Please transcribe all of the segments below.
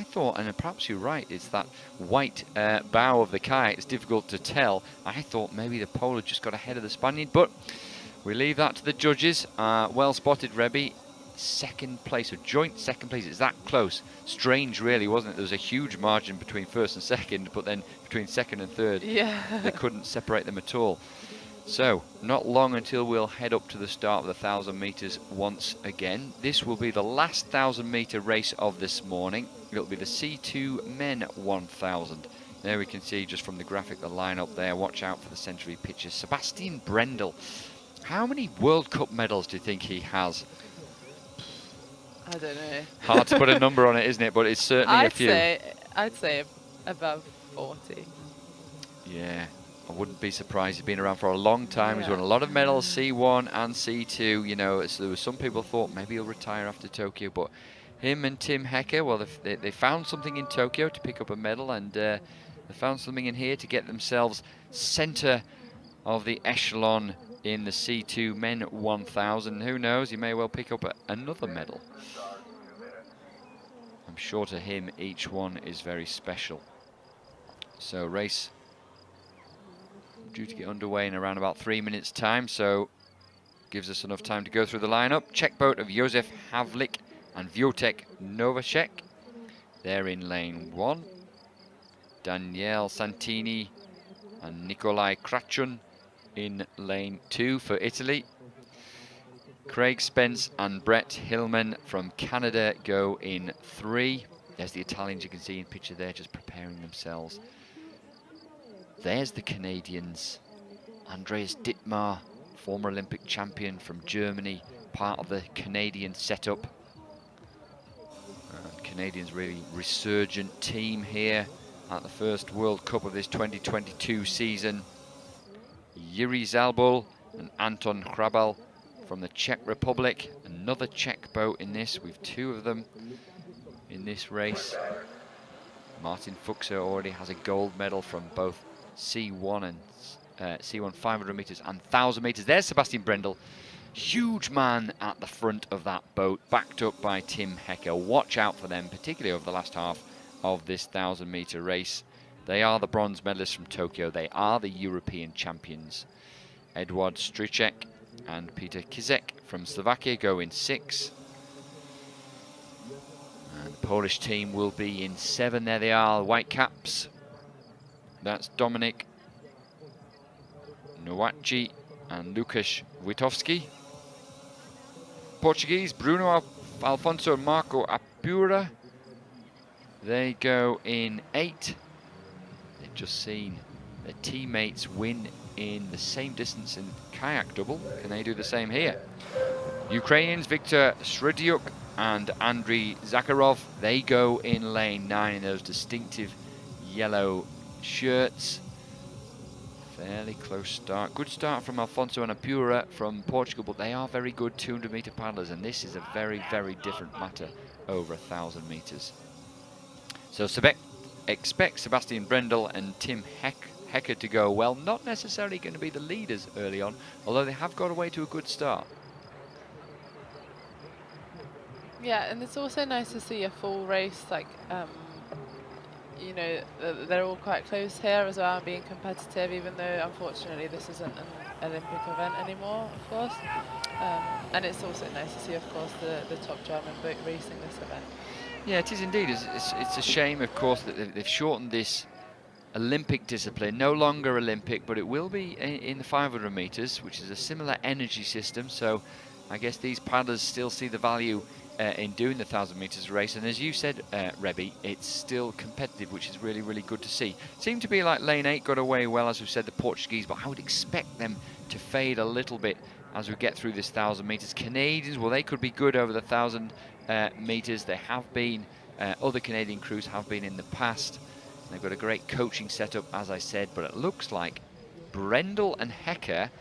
I thought, and perhaps you're right, it's that white bow of the kayak. It's difficult to tell. I thought maybe the pole had just got ahead of the Spaniard, but we leave that to the judges. Well spotted, Rebby. Second place, a joint second place. It's that close. Strange, really, wasn't it? There was a huge margin between first and second, but then between second and third, they couldn't separate them at all. So, not long until we'll head up to the start of the 1,000 metres once again. This will be the last 1,000 metre race of this morning. It'll be the C2 Men 1,000. There we can see just from the graphic the lineup there. Watch out for the century pictures. Sebastian Brendel. How many World Cup medals do you think he has? I don't know. Hard to put a number on it, isn't it? But it's certainly a few. I'd say above 40. Yeah, I wouldn't be surprised. He's been around for a long time. He's won a lot of medals, C1 and C2. You know, there was some people thought maybe he'll retire after Tokyo, but him and Tim Hecker, well, they found something in Tokyo to pick up a medal, and they found something in here to get themselves centre of the echelon in the C2 Men 1,000. Who knows, he may well pick up another medal. I'm sure to him each one is very special. So race due to get underway in around about 3 minutes time, so gives us enough time to go through the lineup. Czech boat of Josef Havlik and Wojtek Nowacki. They're in lane 1. Daniel Santini and Nikolai Krachun in lane 2 for Italy. Craig Spence and Brett Hillman from Canada go in 3. There's the Italians you can see in picture there, just preparing themselves. There's the Canadians. Andreas Dittmar, former Olympic champion from Germany, part of the Canadian setup. Canadians really resurgent team here at the first World Cup of this 2022 season. Yuri Zalbul and Anton Hrabal from the Czech Republic. Another Czech boat in this, with 2 of them in this race. Martin Fuchser already has a gold medal from both C1 and C1 500 metres and 1,000 metres. There's Sebastian Brendel, huge man at the front of that boat, backed up by Tim Hecker. Watch out for them, particularly over the last half of this 1,000 metre race. They are the bronze medalists from Tokyo. They are the European champions. Edward Stryczek and Peter Kizek from Slovakia go in 6. And the Polish team will be in 7. There they are, the white caps. That's Dominik, Nowacki and Lukasz Witkowski. Portuguese, Bruno Alfonso and Marco Apura. They go in 8. They've just seen their teammates win in the same distance in kayak double. Can they do the same here? Ukrainians, Viktor Sredyuk and Andriy Zakharov, they go in lane 9 in those distinctive yellow shirts. Fairly close start. Good start from Alfonso and Apura from Portugal, but they are very good 200 metre paddlers, and this is a very, very different matter over 1,000 metres. So expect Sebastian Brendel and Tim Hecker to go well. Not necessarily going to be the leaders early on, although they have got away to a good start. Yeah, and it's also nice to see a full race, like, you know, they're all quite close here as well, and being competitive, even though unfortunately this isn't an Olympic event anymore, of course. And it's also nice to see, of course, the top German boat racing this event. Yeah, it is indeed. It's a shame, of course, that they've shortened this Olympic discipline. No longer Olympic, but it will be in the 500 metres, which is a similar energy system. So I guess these paddlers still see the value in doing the 1,000 metres race. And as you said, Rebby, it's still competitive, which is really, really good to see. Seemed to be like lane 8 got away well, as we've said, the Portuguese, but I would expect them to fade a little bit as we get through this 1,000 metres. Canadians, well, they could be good over the 1,000 metres. They have been, other Canadian crews have been in the past. They've got a great coaching setup, as I said, but it looks like Brendel and Hecker,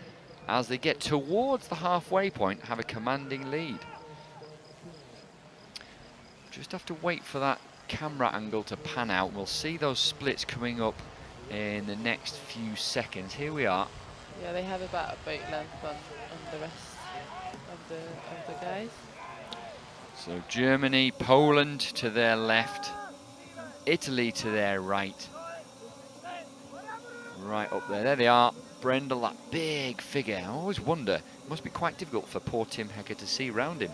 as they get towards the halfway point, have a commanding lead. Just have to wait for that camera angle to pan out. We'll see those splits coming up in the next few seconds. Here we are. Yeah, they have about a boat length on the rest of the guys. So Germany, Poland to their left. Italy to their right. Right up there. There they are. Brendel, that big figure. I always wonder, it must be quite difficult for poor Tim Hecker to see round him.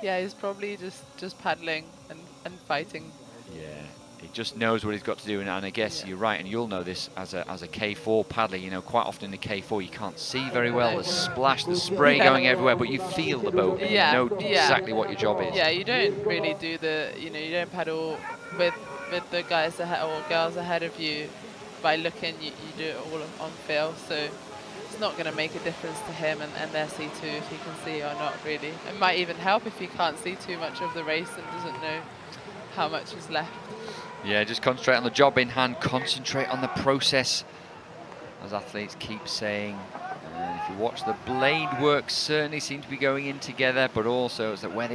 Yeah, he's probably just paddling and fighting. Yeah, he just knows what he's got to do, and I guess you're right, and you'll know this as a K4 paddler. You know, quite often in the K4 you can't see very well. There's splash, there's spray going everywhere, but you feel the boat. And you know exactly what your job is. Yeah, you don't really do you don't paddle with the guys ahead or girls ahead of you by looking. You do it all on feel, so it's not going to make a difference to him and their C2 if he can see or not, really. It might even help if he can't see too much of the race and doesn't know how much is left. Yeah, just concentrate on the job in hand, concentrate on the process, as athletes keep saying. And if you watch the blade work, certainly seem to be going in together, but also it's that where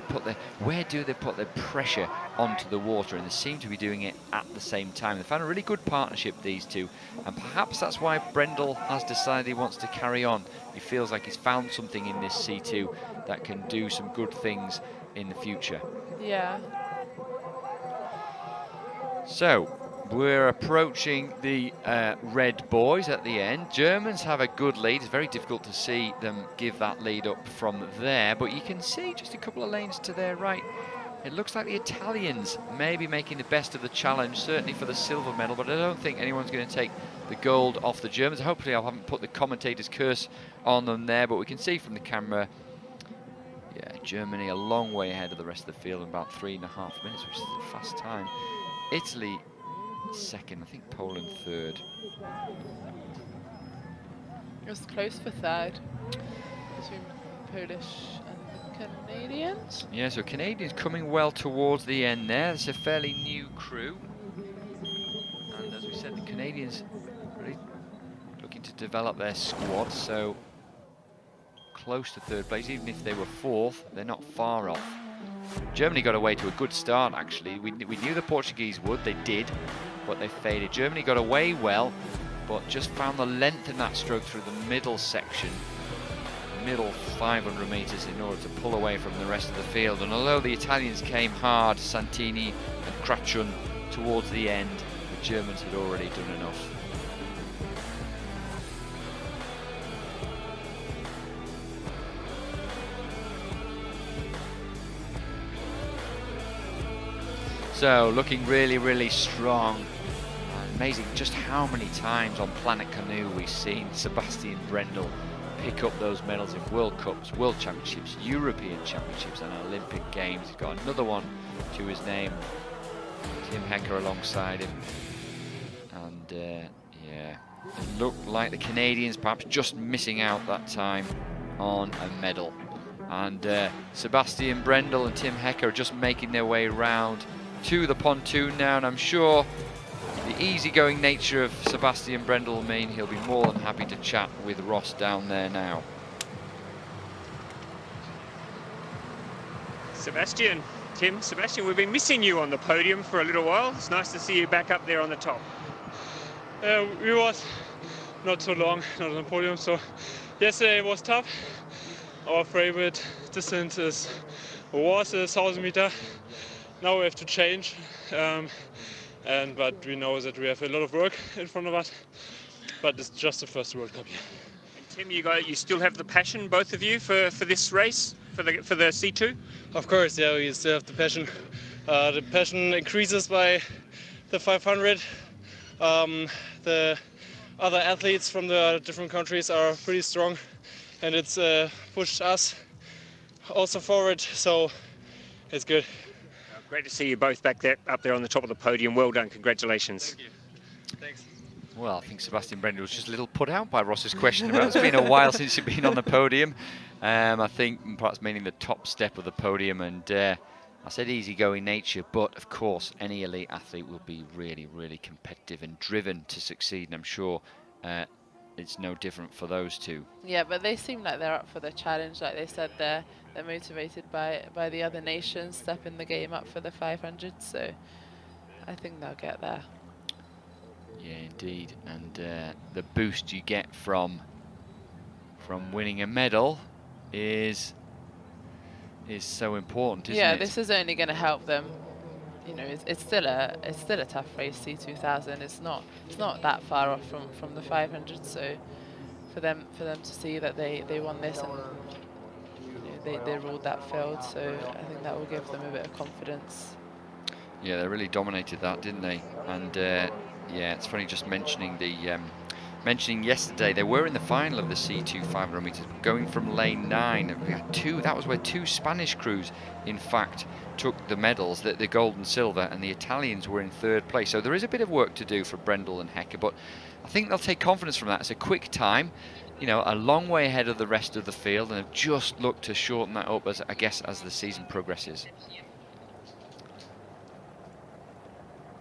do they put the pressure onto the water, and they seem to be doing it at the same time. They found a really good partnership, these two, and perhaps that's why Brendel has decided he wants to carry on. He feels like he's found something in this C2 that can do some good things in the future. Yeah. So, we're approaching the red boys at the end. Germans have a good lead. It's very difficult to see them give that lead up from there, but you can see just a couple of lanes to their right. It looks like the Italians may be making the best of the challenge, certainly for the silver medal, but I don't think anyone's going to take the gold off the Germans. Hopefully I haven't put the commentator's curse on them there, but we can see from the camera, yeah, Germany a long way ahead of the rest of the field in about 3.5 minutes, which is a fast time. Italy second, I think Poland third. It was close for third between Polish and the Canadians. Yeah, so Canadians coming well towards the end there. It's a fairly new crew. And as we said, the Canadians really looking to develop their squad, so close to third place. Even if they were fourth, they're not far off. Germany got away to a good start, actually. We knew the Portuguese would, they did, but they faded. Germany got away well, but just found the length in that stroke through the middle section, middle 500 meters, in order to pull away from the rest of the field. And although the Italians came hard, Santini and Krachun, towards the end, the Germans had already done enough. So looking really, really strong. Amazing just how many times on Planet Canoe we've seen Sebastian Brendel pick up those medals in World Cups, World Championships, European Championships and Olympic Games. He's got another one to his name. Tim Hecker alongside him. And yeah, it looked like the Canadians perhaps just missing out that time on a medal. And Sebastian Brendel and Tim Hecker are just making their way around to the pontoon now, and I'm sure the easygoing nature of Sebastian Brendel will mean he'll be more than happy to chat with Ross down there now. Sebastian, we've been missing you on the podium for a little while. It's nice to see you back up there on the top. We was not so long, not on the podium, so yesterday it was tough. Our favorite distance was 1,000 meters. Now we have to change, but we know that we have a lot of work in front of us. But it's just the first World Cup. And Tim, you still have the passion, both of you, for this race, for the C2? Of course, yeah, we still have the passion. The passion increases by the 500. The other athletes from the different countries are pretty strong, and it's pushed us also forward. So it's good. Great to see you both back there, up there on the top of the podium. Well done, congratulations. Thank you. Thanks. Well, I think Sebastian Brendel was just a little put out by Ross's question about it's been a while since you've been on the podium. I think perhaps meaning the top step of the podium, and I said easygoing nature, but of course any elite athlete will be really, really competitive and driven to succeed, and I'm sure it's no different for those two. Yeah, but they seem like they're up for the challenge. Like they said, they're motivated by the other nations stepping the game up for the 500. So I think they'll get there. Yeah, indeed. And the boost you get from winning a medal is so important, isn't it? Yeah, this is only going to help them. you know, it's still a tough race. C2000. It's not that far off from the 500. So for them to see that they won this and you know, they ruled that field. So I think that will give them a bit of confidence. Yeah, they really dominated that, didn't they? And yeah, it's funny just mentioning mentioning yesterday they were in the final of the C2 500 meters, going from lane 9. We had that was where 2 Spanish crews, in fact, took the medals, the gold and silver, and the Italians were in 3rd place. So there is a bit of work to do for Brendel and Hecker, but I think they'll take confidence from that. It's a quick time, you know, a long way ahead of the rest of the field, and have just looked to shorten that up as, I guess, as the season progresses.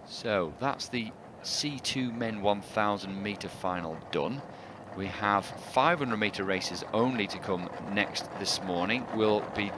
So that's the C2 men 1,000 meter final done. We have 500 meter races only to come next this morning. We'll be